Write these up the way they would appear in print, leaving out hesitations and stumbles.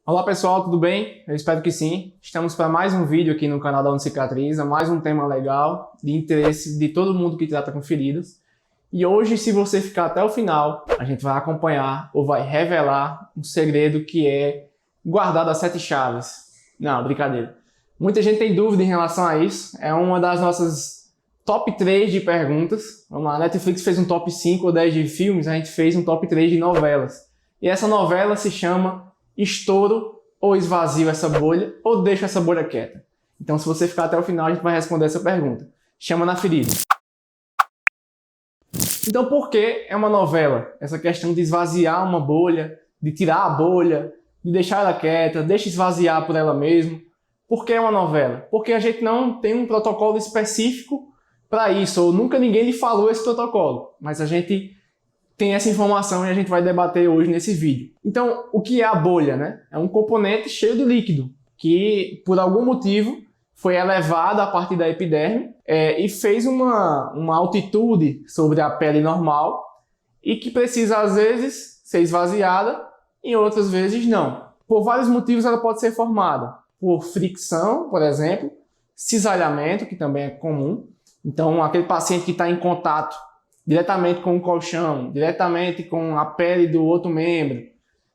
Olá pessoal, tudo bem? Eu espero que sim. Estamos para mais um vídeo aqui no canal da Uncicatriza, mais um tema legal, de interesse de todo mundo que trata com feridas. E hoje, se você ficar até o final, a gente vai acompanhar ou vai revelar um segredo que é guardado a 7 chaves. Não, brincadeira. Muita gente tem dúvida em relação a isso. É uma das nossas top 3 de perguntas. Vamos lá, a Netflix fez um top 5 ou 10 de filmes, a gente fez um top 3 de novelas. E essa novela se chama Estouro ou Esvazio essa bolha ou deixo essa bolha quieta? Então, se você ficar até o final, a gente vai responder essa pergunta. Chama na ferida. Então, por que é uma novela? Essa questão de esvaziar uma bolha, de tirar a bolha, de deixar ela quieta, deixa esvaziar por ela mesma. Por que é uma novela? Porque a gente não tem um protocolo específico para isso, ou nunca ninguém lhe falou esse protocolo, mas a gente tem essa informação e a gente vai debater hoje nesse vídeo. Então, o que é a bolha, né? É um componente cheio de líquido que, por algum motivo, foi elevado a partir da epiderme e fez uma altitude sobre a pele normal e que precisa, às vezes, ser esvaziada e outras vezes não. Por vários motivos ela pode ser formada. Por fricção, por exemplo, cisalhamento, que também é comum. Então, aquele paciente que está em contato diretamente com o colchão, diretamente com a pele do outro membro.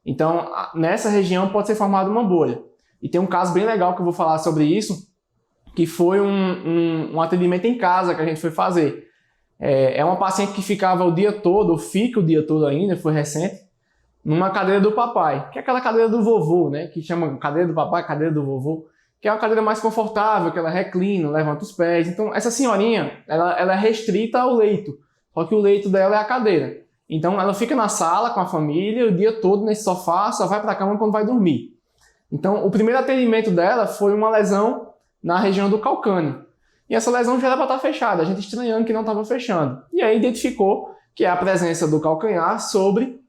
Então, nessa região pode ser formada uma bolha. E tem um caso bem legal que eu vou falar sobre isso, que foi um atendimento em casa que a gente foi fazer. É uma paciente que ficava o dia todo, ou fica o dia todo ainda, foi recente, numa cadeira do papai, que é aquela cadeira do vovô, né? Que chama cadeira do papai, cadeira do vovô, que é uma cadeira mais confortável, que ela reclina, levanta os pés. Então, essa senhorinha, ela é restrita ao leito. Só que o leito dela é a cadeira. Então ela fica na sala com a família o dia todo nesse sofá, só vai para a cama quando vai dormir. Então o primeiro atendimento dela foi uma lesão na região do calcâneo. E essa lesão já era para estar fechada, a gente estranhando que não estava fechando. E aí identificou que é a presença do calcanhar sobre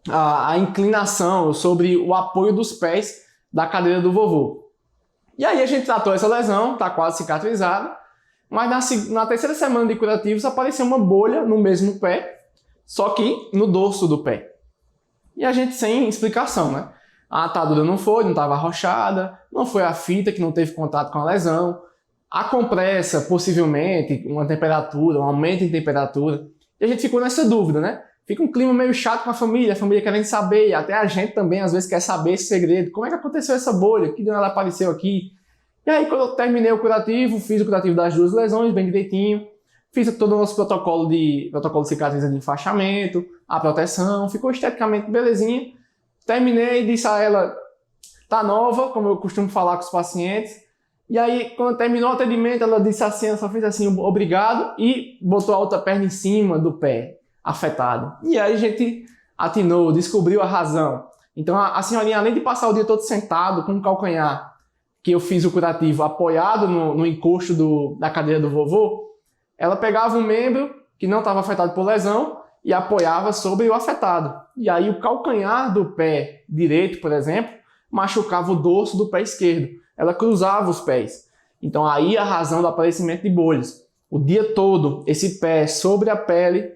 a inclinação, sobre o apoio dos pés da cadeira do vovô. E aí a gente tratou essa lesão, está quase cicatrizada. Mas na terceira semana de curativos apareceu uma bolha no mesmo pé, só que no dorso do pé. E a gente sem explicação, né? A atadura não estava arrochada, não foi a fita que não teve contato com a lesão, a compressa, possivelmente, uma temperatura, um aumento em temperatura. E a gente ficou nessa dúvida, né? Fica um clima meio chato com a família querendo saber, e até a gente também às vezes quer saber esse segredo. Como é que aconteceu essa bolha? Que ela apareceu aqui? E aí, quando eu terminei o curativo, fiz o curativo das 2 lesões, bem direitinho, fiz todo o nosso protocolo de cicatriz de enfaixamento, a proteção, ficou esteticamente belezinha. Terminei, disse a ela, tá nova, como eu costumo falar com os pacientes. E aí, quando terminou o atendimento, ela disse assim, ela só fez assim, obrigado, e botou a outra perna em cima do pé, afetado. E aí a gente atinou, descobriu a razão. Então, a senhorinha, além de passar o dia todo sentado com o calcanhar, que eu fiz o curativo apoiado no encosto da cadeira do vovô, ela pegava um membro que não estava afetado por lesão e apoiava sobre o afetado. E aí o calcanhar do pé direito, por exemplo, machucava o dorso do pé esquerdo. Ela cruzava os pés. Então aí a razão do aparecimento de bolhas. O dia todo, esse pé sobre a pele,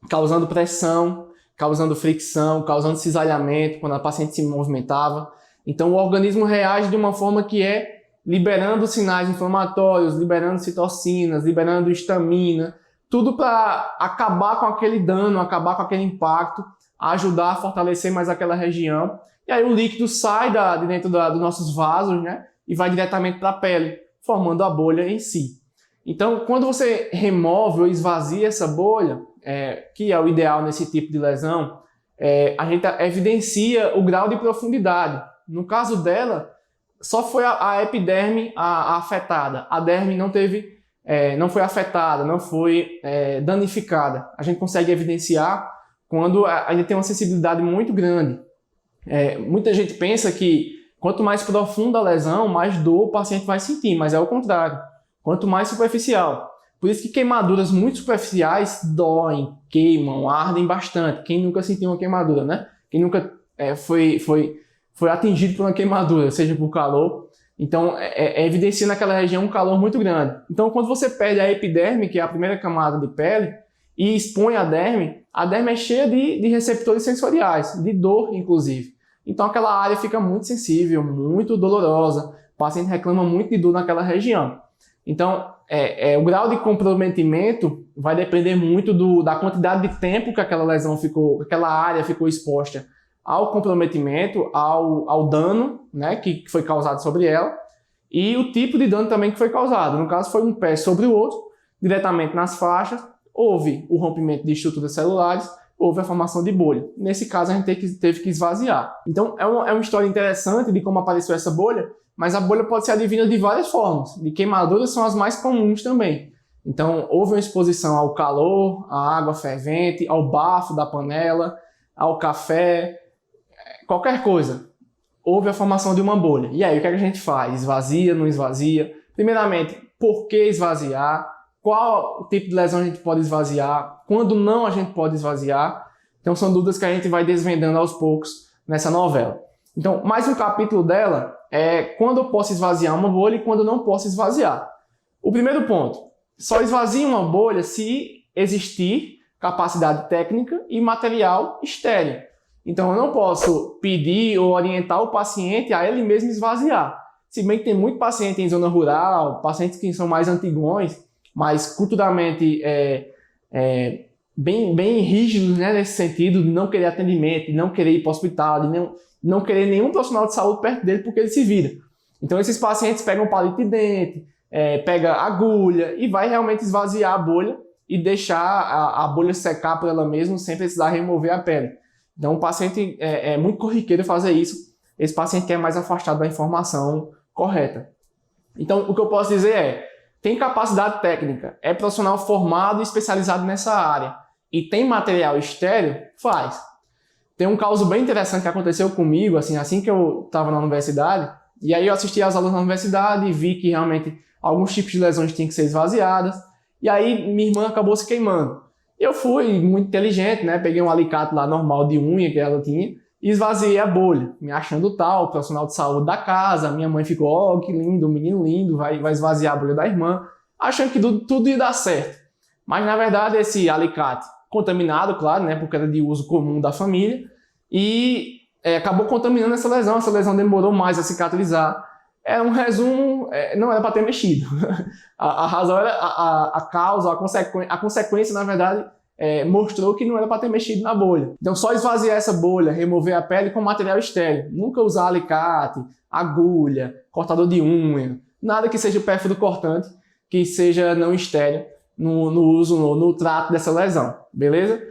causando pressão, causando fricção, causando cisalhamento, quando a paciente se movimentava. Então o organismo reage de uma forma que é liberando sinais inflamatórios, liberando citocinas, liberando histamina, tudo para acabar com aquele dano, acabar com aquele impacto, ajudar a fortalecer mais aquela região. E aí o líquido sai de dentro dos nossos vasos, né, e vai diretamente para a pele, formando a bolha em si. Então quando você remove ou esvazia essa bolha, que é o ideal nesse tipo de lesão, a gente evidencia o grau de profundidade. No caso dela, só foi a epiderme a afetada. A derme não foi afetada, não foi danificada. A gente consegue evidenciar quando a gente tem uma sensibilidade muito grande. Muita gente pensa que quanto mais profunda a lesão, mais dor o paciente vai sentir, mas é o contrário. Quanto mais superficial. Por isso que queimaduras muito superficiais doem, queimam, ardem bastante. Quem nunca sentiu uma queimadura, né? Quem nunca foi atingido por uma queimadura, seja por calor. Então, evidencia naquela região um calor muito grande. Então, quando você perde a epiderme, que é a primeira camada de pele, e expõe a derme é cheia de receptores sensoriais, de dor, inclusive. Então aquela área fica muito sensível, muito dolorosa, o paciente reclama muito de dor naquela região. Então, o grau de comprometimento vai depender muito da quantidade de tempo que aquela lesão ficou, aquela área ficou exposta ao comprometimento, ao dano, né, que foi causado sobre ela, e o tipo de dano também que foi causado. No caso, foi um pé sobre o outro, diretamente nas faixas, houve o rompimento de estruturas celulares, houve a formação de bolha. Nesse caso, a gente teve que esvaziar. Então, é uma história interessante de como apareceu essa bolha, mas a bolha pode ser advinda de várias formas. De queimaduras são as mais comuns também. Então, houve uma exposição ao calor, à água fervente, ao bafo da panela, ao café, qualquer coisa. Houve a formação de uma bolha. E aí, o que é que a gente faz? Esvazia, não esvazia? Primeiramente, por que esvaziar? Qual tipo de lesão a gente pode esvaziar? Quando não a gente pode esvaziar? Então, são dúvidas que a gente vai desvendando aos poucos nessa novela. Então, mais um capítulo dela é quando eu posso esvaziar uma bolha e quando eu não posso esvaziar. O primeiro ponto, só esvazia uma bolha se existir capacidade técnica e material estéril. Então, eu não posso pedir ou orientar o paciente a ele mesmo esvaziar. Se bem que tem muito paciente em zona rural, pacientes que são mais antigões, mas culturalmente bem rígidos, né, nesse sentido de não querer atendimento, de não querer ir para o hospital, de não querer nenhum profissional de saúde perto dele porque ele se vira. Então, esses pacientes pegam palito de dente, pega agulha e vai realmente esvaziar a bolha e deixar a bolha secar por ela mesma sem precisar remover a pele. Então, o paciente é muito corriqueiro fazer isso. Esse paciente que é mais afastado da informação correta. Então, o que eu posso dizer tem capacidade técnica, é profissional formado e especializado nessa área e tem material estéril, faz. Tem um caso bem interessante que aconteceu comigo, assim que eu estava na universidade, e aí eu assisti às aulas na universidade e vi que realmente alguns tipos de lesões tinham que ser esvaziadas, e aí minha irmã acabou se queimando. Eu fui muito inteligente, né? Peguei um alicate lá normal de unha que ela tinha e esvaziei a bolha, me achando tal, profissional de saúde da casa. Minha mãe ficou, ó, que lindo, um menino lindo, vai esvaziar a bolha da irmã, achando que tudo ia dar certo. Mas na verdade esse alicate, contaminado, claro, né? Porque era de uso comum da família, e acabou contaminando essa lesão demorou mais a cicatrizar. É um resumo, não era para ter mexido. A razão era a causa, a consequência, na verdade, mostrou que não era para ter mexido na bolha. Então, só esvaziar essa bolha, remover a pele com material estéril. Nunca usar alicate, agulha, cortador de unha, nada que seja pérfido cortante, que seja não estéril no uso, no trato dessa lesão, beleza?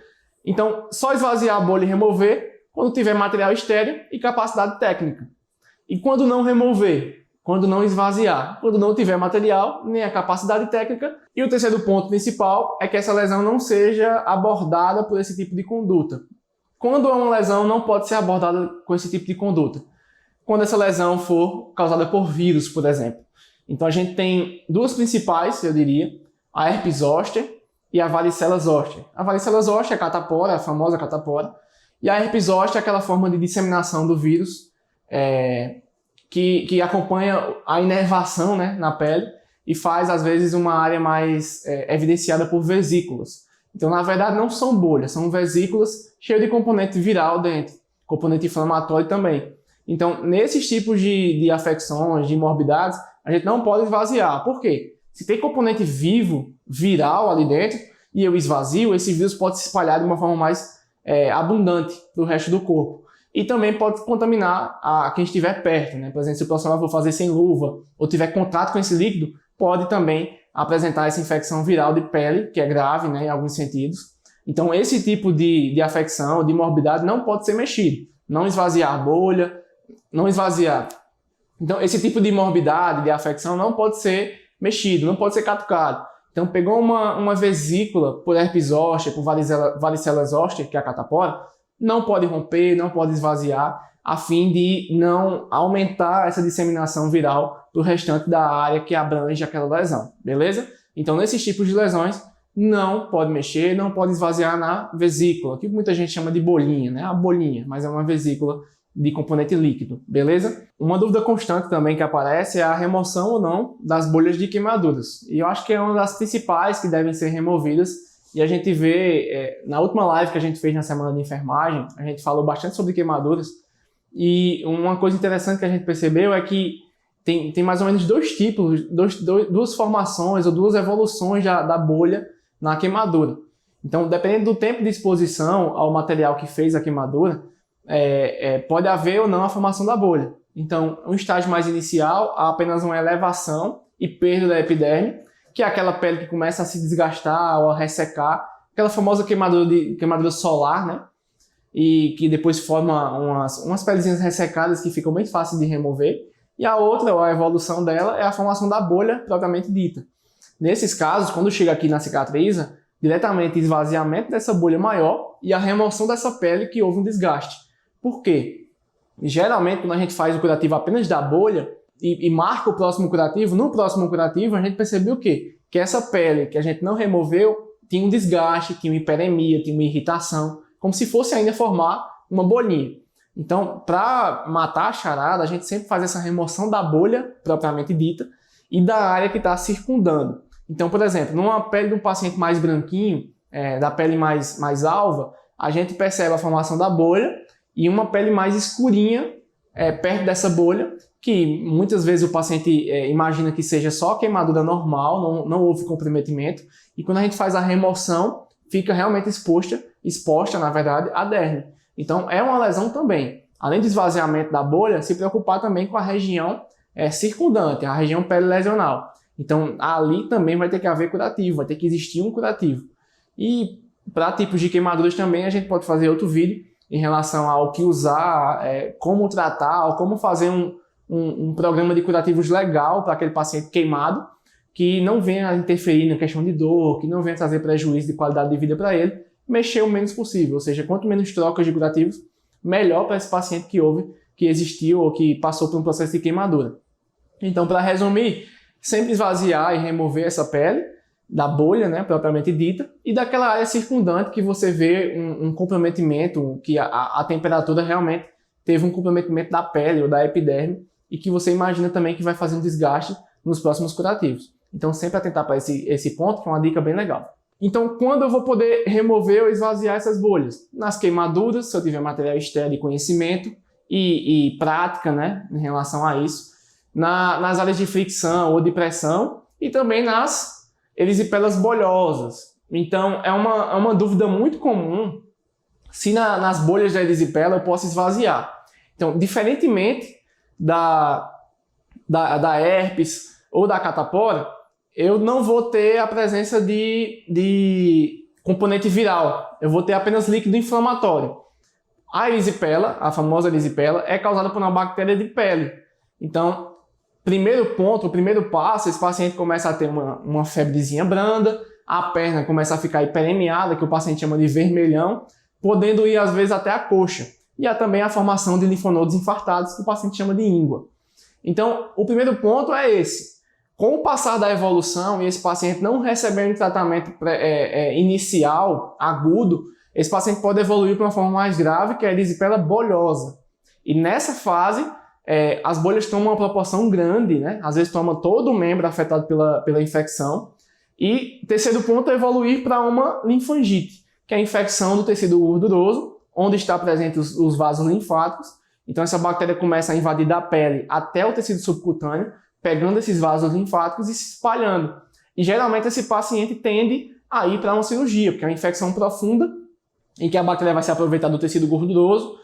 Então, só esvaziar a bolha e remover quando tiver material estéril e capacidade técnica. E quando não remover? Quando não esvaziar, quando não tiver material, nem a capacidade técnica. E o terceiro ponto principal é que essa lesão não seja abordada por esse tipo de conduta. Quando uma lesão não pode ser abordada com esse tipo de conduta? Quando essa lesão for causada por vírus, por exemplo. Então a gente tem duas principais, eu diria, a herpes zoster e a varicela zoster. A varicela zoster é a catapora, a famosa catapora, e a herpes zoster é aquela forma de disseminação do vírus, que acompanha a inervação, né, na pele e faz, às vezes, uma área mais evidenciada por vesículas. Então, na verdade, não são bolhas, são vesículas cheias de componente viral dentro, componente inflamatório também. Então, nesses tipos de afecções, de morbidades, a gente não pode esvaziar. Por quê? Se tem componente vivo, viral ali dentro, e eu esvazio, esse vírus pode se espalhar de uma forma mais abundante para o resto do corpo. E também pode contaminar a quem estiver perto, né? Por exemplo, se o profissional for fazer sem luva ou tiver contato com esse líquido, pode também apresentar essa infecção viral de pele, que é grave, né, em alguns sentidos. Então, esse tipo de afecção, de morbidade, não pode ser mexido. Não esvaziar a bolha, não esvaziar. Então, esse tipo de morbidade, de afecção, não pode ser mexido, não pode ser catucado. Então, pegou uma vesícula por herpes zoster, por varicela zoster, que é a catapora, não pode romper, não pode esvaziar, a fim de não aumentar essa disseminação viral para o restante da área que abrange aquela lesão, beleza? Então, nesses tipos de lesões, não pode mexer, não pode esvaziar na vesícula, que muita gente chama de bolinha, né? A bolinha, mas é uma vesícula de componente líquido, beleza? Uma dúvida constante também que aparece é a remoção ou não das bolhas de queimaduras. E eu acho que é uma das principais que devem ser removidas. E a gente vê, na última live que a gente fez na semana de enfermagem, a gente falou bastante sobre queimaduras, E uma coisa interessante que a gente percebeu é que tem mais ou menos dois tipos, duas formações ou duas evoluções da bolha na queimadura. Então, dependendo do tempo de exposição ao material que fez a queimadura, pode haver ou não a formação da bolha. Então, um estágio mais inicial, há apenas uma elevação e perda da epiderme, que é aquela pele que começa a se desgastar ou a ressecar, aquela famosa queimadura solar, né? E que depois forma umas pelezinhas ressecadas que ficam bem fáceis de remover. E a outra, ou a evolução dela, é a formação da bolha propriamente dita. Nesses casos, quando chega aqui na cicatriza, diretamente esvaziamento dessa bolha maior e a remoção dessa pele que houve um desgaste. Por quê? Geralmente, quando a gente faz o curativo apenas da bolha e marca o próximo curativo, no próximo curativo a gente percebeu o quê? Que essa pele que a gente não removeu tinha um desgaste, tinha uma hiperemia, tinha uma irritação, como se fosse ainda formar uma bolinha. Então, para matar a charada, a gente sempre faz essa remoção da bolha propriamente dita e da área que está circundando. Então, por exemplo, numa pele de um paciente mais branquinho, da pele mais alva, a gente percebe a formação da bolha e uma pele mais escurinha perto dessa bolha, que muitas vezes o paciente imagina que seja só queimadura normal, não houve comprometimento, e quando a gente faz a remoção, fica realmente exposta, na verdade, a derme. Então, é uma lesão também. Além do esvaziamento da bolha, se preocupar também com a região circundante, a região perilesional. Então, ali também vai ter que haver curativo, vai ter que existir um curativo. E para tipos de queimaduras também, a gente pode fazer outro vídeo em relação ao que usar, como tratar, ou como fazer um programa de curativos legal para aquele paciente queimado, que não venha interferir na questão de dor, que não venha trazer prejuízo de qualidade de vida para ele, mexer o menos possível. Ou seja, quanto menos trocas de curativos, melhor para esse paciente que existiu ou que passou por um processo de queimadura. Então, para resumir, sempre esvaziar e remover essa pele da bolha, né, propriamente dita, e daquela área circundante que você vê um comprometimento, que a temperatura realmente teve um comprometimento da pele ou da epiderme, e que você imagina também que vai fazer um desgaste nos próximos curativos. Então, sempre atentar para esse ponto, que é uma dica bem legal. Então, quando eu vou poder remover ou esvaziar essas bolhas? Nas queimaduras, se eu tiver material estéril de conhecimento e prática, né, em relação a isso. Nas áreas de fricção ou de pressão e também nas erisipelas bolhosas. Então, é uma dúvida muito comum se nas bolhas da erisipela eu posso esvaziar. Então, diferentemente da herpes ou da catapora, eu não vou ter a presença de componente viral. Eu vou ter apenas líquido inflamatório. A erisipela, a famosa erisipela, é causada por uma bactéria de pele. Então, primeiro ponto, o primeiro passo, esse paciente começa a ter uma febrezinha branda, a perna começa a ficar hiperemiada, que o paciente chama de vermelhão, podendo ir às vezes até a coxa. E há também a formação de linfonodos infartados, que o paciente chama de íngua. Então, o primeiro ponto é esse. Com o passar da evolução e esse paciente não recebendo tratamento inicial, agudo, esse paciente pode evoluir para uma forma mais grave, que é a erisipela bolhosa. E nessa fase, as bolhas tomam uma proporção grande, né? Às vezes toma todo o membro afetado pela infecção. E terceiro ponto é evoluir para uma linfangite, que é a infecção do tecido gorduroso, onde está presente os vasos linfáticos. Então essa bactéria começa a invadir da pele até o tecido subcutâneo, pegando esses vasos linfáticos e se espalhando. E geralmente esse paciente tende a ir para uma cirurgia, porque é uma infecção profunda, em que a bactéria vai se aproveitar do tecido gorduroso,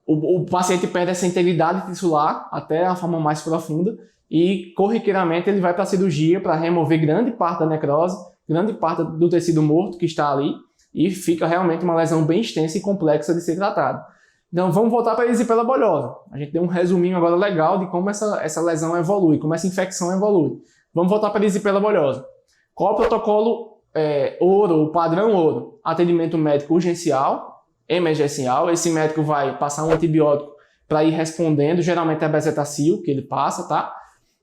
o paciente perde essa integridade tissular até a forma mais profunda, e corriqueiramente ele vai para a cirurgia para remover grande parte da necrose, grande parte do tecido morto que está ali, e fica realmente uma lesão bem extensa e complexa de ser tratada. Então vamos voltar para a erisipela bolhosa. A gente deu um resuminho agora legal de como essa lesão evolui, como essa infecção evolui. Vamos voltar para a erisipela bolhosa. Qual é o protocolo ouro, o padrão ouro? Atendimento médico urgencial, emergencial. Esse médico vai passar um antibiótico para ir respondendo, geralmente é bezetacil que ele passa, tá?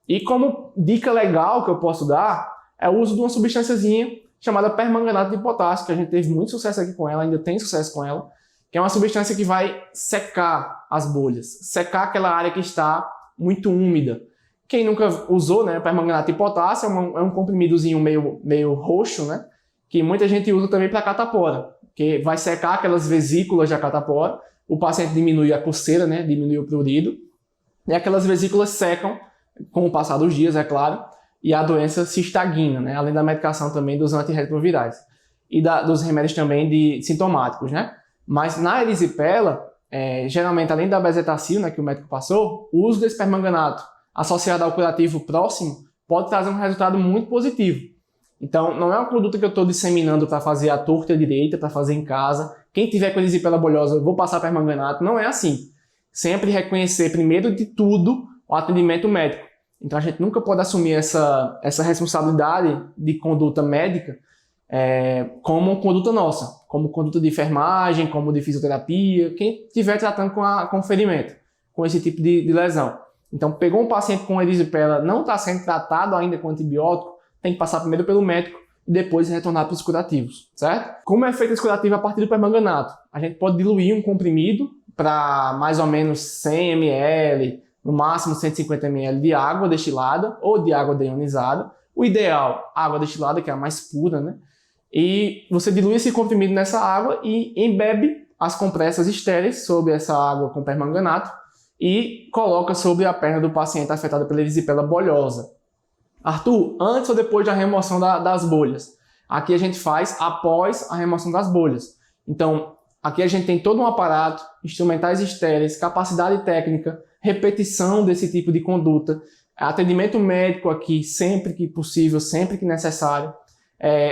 E como dica legal que eu posso dar, é o uso de uma substânciazinha chamada permanganato de potássio, que a gente teve muito sucesso aqui com ela, ainda tem sucesso com ela, que é uma substância que vai secar as bolhas, secar aquela área que está muito úmida. Quem nunca usou, né, permanganato de potássio é um comprimidozinho meio roxo, né, que muita gente usa também para catapora, que vai secar aquelas vesículas da catapora, o paciente diminui a coceira, né? Diminui o prurido, e aquelas vesículas secam com o passar dos dias, é claro, e a doença se estagna, né? Além da medicação também dos antirretrovirais e dos remédios também sintomáticos, né? Mas na erisipela, geralmente, além da bezetacil, né, que o médico passou, o uso desse permanganato associado ao curativo próximo pode trazer um resultado muito positivo. Então, não é uma conduta que eu estou disseminando para fazer à torta e à direita, para fazer em casa. Quem tiver com erisipela bolhosa, eu vou passar permanganato. Não é assim. Sempre reconhecer, primeiro de tudo, o atendimento médico. Então, a gente nunca pode assumir essa responsabilidade de conduta médica como conduta nossa, como conduta de enfermagem, como de fisioterapia, quem estiver tratando com ferimento, com esse tipo de lesão. Então, pegou um paciente com erisipela, não está sendo tratado ainda com antibiótico, tem que passar primeiro pelo médico e depois retornar para os curativos, certo? Como é feito esse curativo a partir do permanganato? A gente pode diluir um comprimido para mais ou menos 100 ml, no máximo 150 ml de água destilada ou de água deionizada. O ideal, água destilada, que é a mais pura, né? E você dilui esse comprimido nessa água e embebe as compressas estéreis sobre essa água com permanganato e coloca sobre a perna do paciente afetado pela erisipela bolhosa. Arthur, antes ou depois da remoção das bolhas? Aqui a gente faz após a remoção das bolhas. Então, aqui a gente tem todo um aparato, instrumentais estéreis, capacidade técnica, repetição desse tipo de conduta, atendimento médico aqui sempre que possível, sempre que necessário.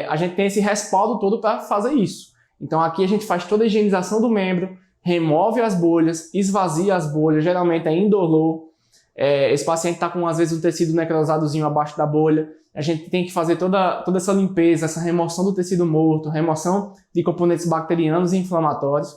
A gente tem esse respaldo todo para fazer isso. Então aqui a gente faz toda a higienização do membro, remove as bolhas, esvazia as bolhas, geralmente é indolor. Esse paciente está com, às vezes, um tecido necrosadozinho abaixo da bolha. A gente tem que fazer toda essa limpeza, essa remoção do tecido morto, remoção de componentes bacterianos e inflamatórios.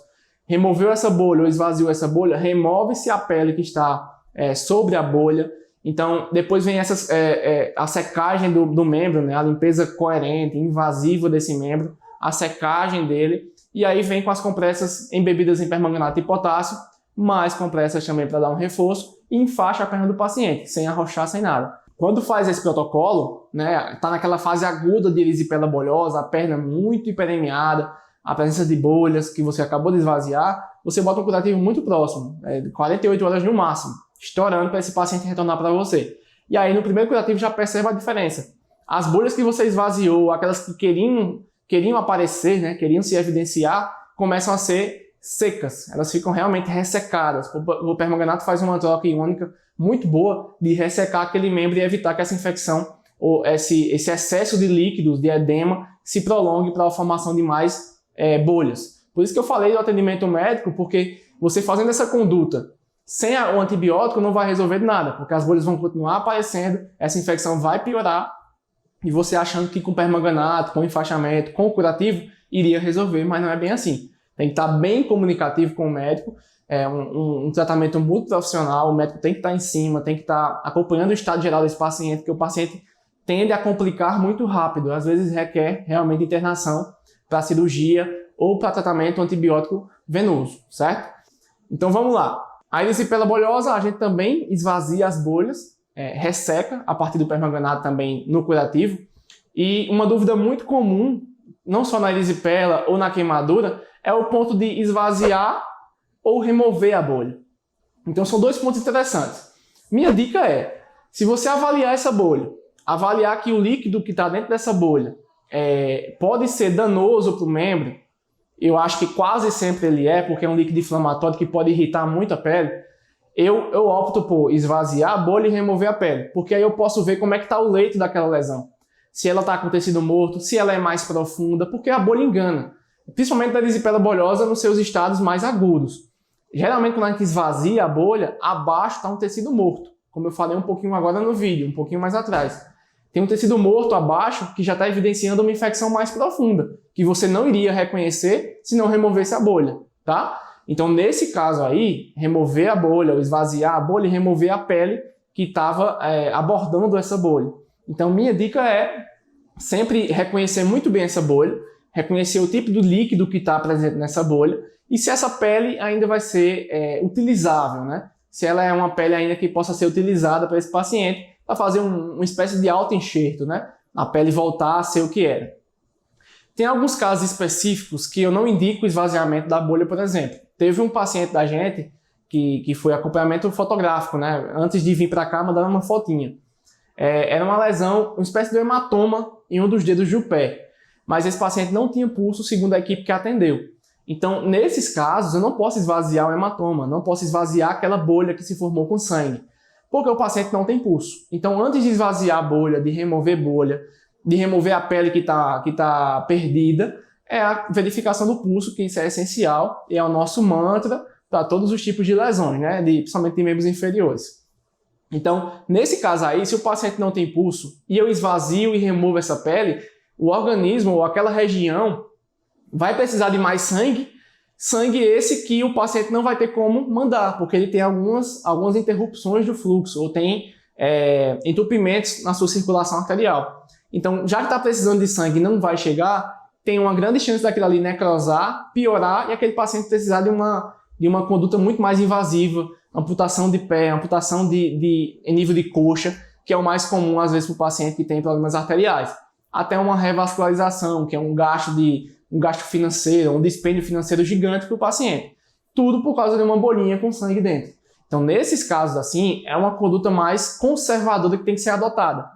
Removeu essa bolha ou esvaziou essa bolha, remove-se a pele que está sobre a bolha. Então, depois vem a secagem do membro, né? A limpeza coerente, invasiva desse membro, a secagem dele, e aí vem com as compressas embebidas em permanganato e potássio, mais compressas também para dar um reforço, e enfaixa a perna do paciente, sem arrochar, sem nada. Quando faz esse protocolo, né, tá naquela fase aguda de erisipela bolhosa, a perna muito hiperemiada, a presença de bolhas que você acabou de esvaziar, você bota um curativo muito próximo, 48 horas no máximo, estourando para esse paciente retornar para você. E aí no primeiro curativo já percebe a diferença. As bolhas que você esvaziou, aquelas que queriam aparecer, né, queriam se evidenciar, começam a ser secas, elas ficam realmente ressecadas. O permanganato faz uma troca iônica muito boa de ressecar aquele membro e evitar que essa infecção ou esse excesso de líquidos, de edema, se prolongue para a formação de mais bolhas. Por isso que eu falei do atendimento médico, porque você fazendo essa conduta sem o antibiótico não vai resolver nada, porque as bolhas vão continuar aparecendo, essa infecção vai piorar, e você achando que com permanganato, com enfaixamento, com curativo, iria resolver, mas não é bem assim. Tem que estar bem comunicativo com o médico, um tratamento muito profissional, o médico tem que estar em cima, tem que estar acompanhando o estado geral desse paciente, porque o paciente tende a complicar muito rápido, às vezes requer realmente internação para cirurgia ou para tratamento antibiótico venoso, certo? Então vamos lá. A erisipela bolhosa, a gente também esvazia as bolhas, resseca a partir do permanganato também no curativo. E uma dúvida muito comum, não só na erisipela ou na queimadura, é o ponto de esvaziar ou remover a bolha. Então são dois pontos interessantes. Minha dica é, se você avaliar essa bolha, avaliar que o líquido que está dentro dessa bolha pode ser danoso para o membro, eu acho que quase sempre ele porque é um líquido inflamatório que pode irritar muito a pele, eu opto por esvaziar a bolha e remover a pele, porque aí eu posso ver como é que está o leito daquela lesão. Se ela está com tecido morto, se ela é mais profunda, porque a bolha engana. Principalmente da erisipela bolhosa nos seus estados mais agudos. Geralmente quando a gente esvazia a bolha, abaixo está um tecido morto, como eu falei um pouquinho agora no vídeo, um pouquinho mais atrás. Tem um tecido morto abaixo que já está evidenciando uma infecção mais profunda, que você não iria reconhecer se não removesse a bolha, tá? Então, nesse caso aí, remover a bolha, ou esvaziar a bolha e remover a pele que estava abordando essa bolha. Então, minha dica é sempre reconhecer muito bem essa bolha, reconhecer o tipo do líquido que está presente nessa bolha e se essa pele ainda vai ser utilizável, né? Se ela é uma pele ainda que possa ser utilizada para esse paciente para fazer uma espécie de auto-enxerto, né? A pele voltar a ser o que era. Tem alguns casos específicos que eu não indico o esvaziamento da bolha, por exemplo. Teve um paciente da gente que foi acompanhamento fotográfico, né? Antes de vir para cá, mandaram uma fotinha. Era uma lesão, uma espécie de hematoma em um dos dedos do pé. Mas esse paciente não tinha pulso, segundo a equipe que atendeu. Então, nesses casos, eu não posso esvaziar o hematoma, não posso esvaziar aquela bolha que se formou com sangue, porque o paciente não tem pulso. Então, antes de esvaziar a bolha, de remover a pele que está perdida, é a verificação do pulso, que isso é essencial e é o nosso mantra para todos os tipos de lesões, né? Principalmente de membros inferiores. Então, nesse caso aí, se o paciente não tem pulso e eu esvazio e removo essa pele, o organismo ou aquela região vai precisar de mais sangue esse que o paciente não vai ter como mandar, porque ele tem algumas interrupções do fluxo ou tem entupimentos na sua circulação arterial. Então, já que está precisando de sangue e não vai chegar, tem uma grande chance daquilo ali necrosar, piorar e aquele paciente precisar de uma conduta muito mais invasiva, amputação de pé, amputação em nível de coxa, que é o mais comum às vezes para o paciente que tem problemas arteriais. Até uma revascularização, que é um gasto financeiro, um dispêndio financeiro gigante para o paciente. Tudo por causa de uma bolinha com sangue dentro. Então, nesses casos assim, é uma conduta mais conservadora que tem que ser adotada.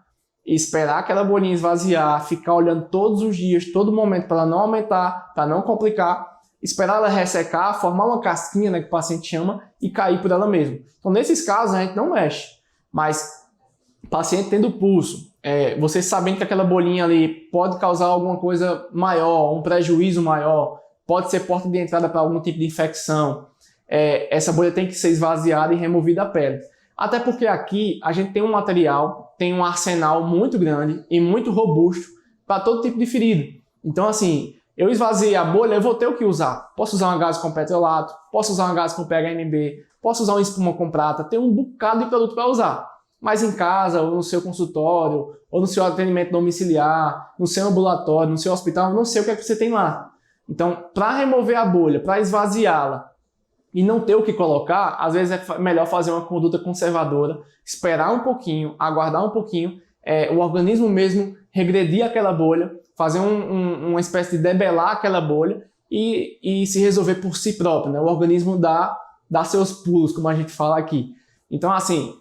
Esperar aquela bolinha esvaziar, ficar olhando todos os dias, todo momento, para ela não aumentar, para não complicar, esperar ela ressecar, formar uma casquinha, né, que o paciente chama, e cair por ela mesma. Então, nesses casos, a gente não mexe. Mas, paciente tendo pulso, você sabendo que aquela bolinha ali pode causar alguma coisa maior, um prejuízo maior, pode ser porta de entrada para algum tipo de infecção, essa bolha tem que ser esvaziada e removida da pele. Até porque aqui a gente tem um material, tem um arsenal muito grande e muito robusto para todo tipo de ferida. Então, assim, eu esvaziei a bolha, eu vou ter o que usar. Posso usar uma gaze com petrolato, posso usar uma gaze com PHMB, posso usar uma espuma com prata, tem um bocado de produto para usar. Mas em casa, ou no seu consultório, ou no seu atendimento domiciliar, no seu ambulatório, no seu hospital, eu não sei o que é que você tem lá. Então, para remover a bolha, para esvaziá-la e não ter o que colocar, às vezes é melhor fazer uma conduta conservadora, esperar um pouquinho, aguardar um pouquinho, o organismo mesmo regredir aquela bolha, fazer uma espécie de debelar aquela bolha e se resolver por si próprio, né? O organismo dá seus pulos, como a gente fala aqui. Então, assim,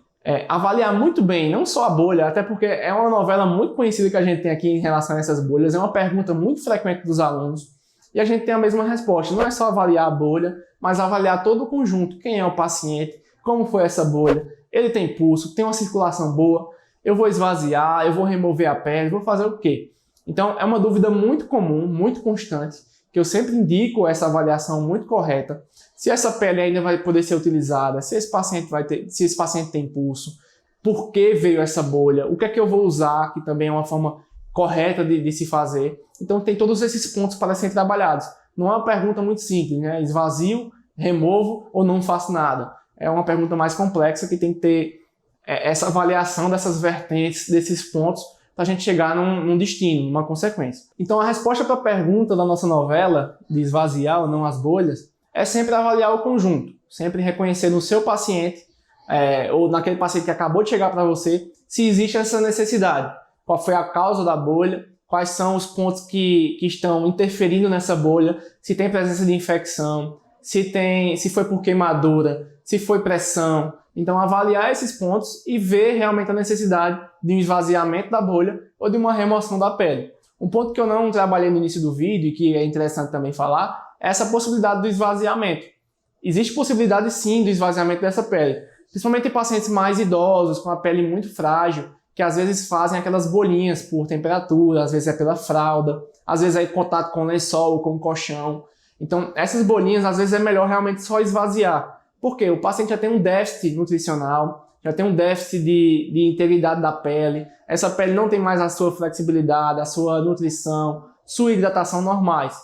avaliar muito bem, não só a bolha, até porque é uma novela muito conhecida que a gente tem aqui em relação a essas bolhas, é uma pergunta muito frequente dos alunos, e a gente tem a mesma resposta. Não é só avaliar a bolha, mas avaliar todo o conjunto. Quem é o paciente, como foi essa bolha, ele tem pulso, tem uma circulação boa, eu vou esvaziar, eu vou remover a pele, vou fazer o quê? Então, é uma dúvida muito comum, muito constante, que eu sempre indico essa avaliação muito correta. Se essa pele ainda vai poder ser utilizada, se esse paciente tem pulso, por que veio essa bolha, o que é que eu vou usar, que também é uma forma correta de se fazer. Então, tem todos esses pontos para serem trabalhados. Não é uma pergunta muito simples, né? Esvazio, removo ou não faço nada. É uma pergunta mais complexa que tem que ter essa avaliação dessas vertentes, desses pontos, para a gente chegar num destino, numa consequência. Então, a resposta para a pergunta da nossa novela, de esvaziar ou não as bolhas, é sempre avaliar o conjunto, sempre reconhecer no seu paciente, ou naquele paciente que acabou de chegar para você, se existe essa necessidade. Qual foi a causa da bolha, quais são os pontos que estão interferindo nessa bolha, se tem presença de infecção, se foi por queimadura, se foi pressão. Então, avaliar esses pontos e ver realmente a necessidade de um esvaziamento da bolha ou de uma remoção da pele. Um ponto que eu não trabalhei no início do vídeo e que é interessante também falar é essa possibilidade do esvaziamento. Existe possibilidade sim do esvaziamento dessa pele, principalmente em pacientes mais idosos, com a pele muito frágil, que às vezes fazem aquelas bolinhas por temperatura, às vezes é pela fralda, às vezes é em contato com o lençol, com o colchão. Então, essas bolinhas às vezes é melhor realmente só esvaziar. Por quê? O paciente já tem um déficit nutricional, já tem um déficit de integridade da pele, essa pele não tem mais a sua flexibilidade, a sua nutrição, sua hidratação normais.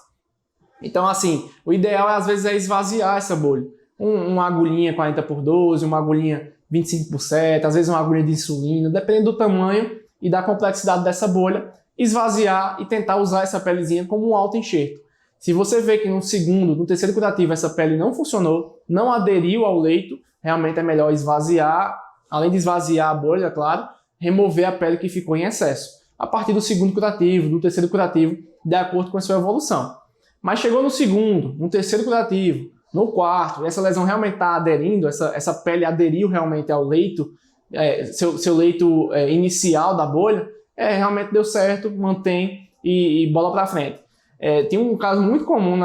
Então, assim, o ideal às vezes é esvaziar essa bolha. Uma agulhinha 40x12, uma agulhinha 25x7, às vezes uma agulha de insulina, dependendo do tamanho e da complexidade dessa bolha, esvaziar e tentar usar essa pelezinha como um auto-enxerto. Se você vê que no segundo, no terceiro curativo, essa pele não funcionou, não aderiu ao leito, realmente é melhor esvaziar, além de esvaziar a bolha, claro, remover a pele que ficou em excesso. A partir do segundo curativo, do terceiro curativo, de acordo com a sua evolução. Mas chegou no segundo, no terceiro curativo, no quarto, e essa lesão realmente está aderindo, essa pele aderiu realmente ao leito, seu leito inicial da bolha, realmente deu certo, mantém e bola para frente. Tem um caso muito comum,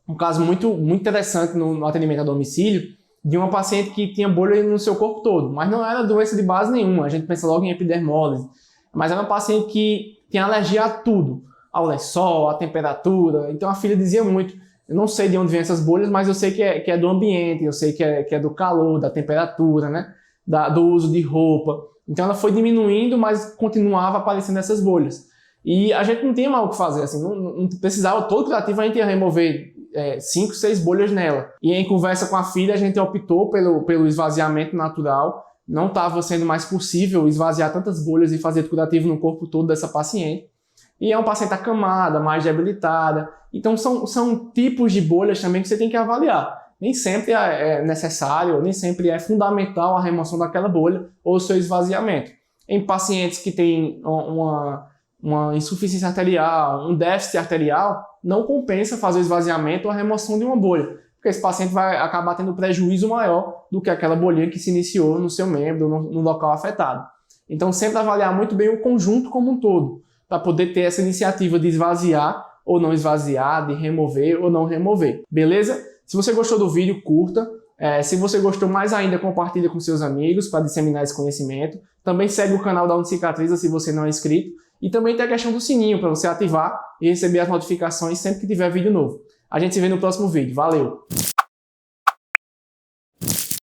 um caso muito interessante no atendimento a domicílio, de uma paciente que tinha bolha no seu corpo todo, mas não era doença de base nenhuma, a gente pensa logo em epidermólise, mas era uma paciente que tinha alergia a tudo, ao lençol, à temperatura. Então a filha dizia muito, eu não sei de onde vem essas bolhas, mas eu sei que é do ambiente, eu sei que é do calor, da temperatura, né? Do uso de roupa. Então ela foi diminuindo, mas continuava aparecendo essas bolhas. E a gente não tinha mais o que fazer, assim, não precisava, todo curativo a gente ia remover 5, 6 bolhas nela. E em conversa com a filha, a gente optou pelo esvaziamento natural. Não estava sendo mais possível esvaziar tantas bolhas e fazer curativo no corpo todo dessa paciente. E é uma paciente acamada, mais debilitada. Então são tipos de bolhas também que você tem que avaliar. Nem sempre é necessário, nem sempre é fundamental a remoção daquela bolha ou o seu esvaziamento. Em pacientes que têm uma insuficiência arterial, um déficit arterial, não compensa fazer o esvaziamento ou a remoção de uma bolha, porque esse paciente vai acabar tendo prejuízo maior do que aquela bolinha que se iniciou no seu membro, no local afetado. Então sempre avaliar muito bem o conjunto como um todo, para poder ter essa iniciativa de esvaziar ou não esvaziar, de remover ou não remover. Beleza? Se você gostou do vídeo, curta. Se você gostou mais ainda, compartilha com seus amigos para disseminar esse conhecimento. Também segue o canal da Unicicatriza se você não é inscrito. E também tem a questão do sininho para você ativar e receber as notificações sempre que tiver vídeo novo. A gente se vê no próximo vídeo. Valeu!